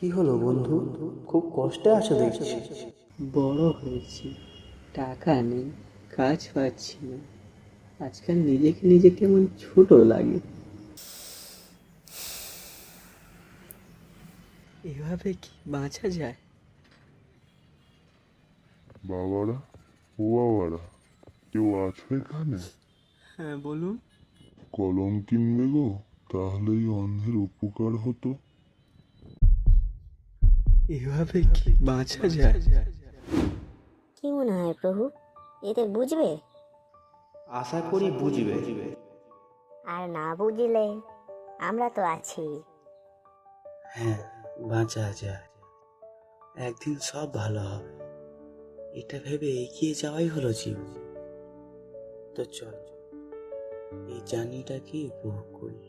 কি হলো বন্ধু? খুব কষ্টে আছো দেখছি। বড় হয়েছি, টাকা নেই, কাজ পাচ্ছি না। আজকাল নিজেকে নিজে কেমন ছোট লাগে। এভাবে কি বাঁচা যায়? বাবারা, ও বাবারা, কেউ আছো এখানে? হ্যাঁ, বলুন। কলম কিনবে গো? তাহলেই অন্ধের উপকার হতো। এভাবে কি বাঁচা যায়? কি মনে হয় প্রভু, এতে বুঝবে? আশা করি বুঝবে। আর না বুঝলে আমরা তো আছি। হ্যাঁ, বাঁচা যায়, একদিন সব ভালো হবে, এটা ভেবে এগিয়ে যাওয়াই হলো জীবন। তো চল এই জার্নিটাকে উপভোগ করি।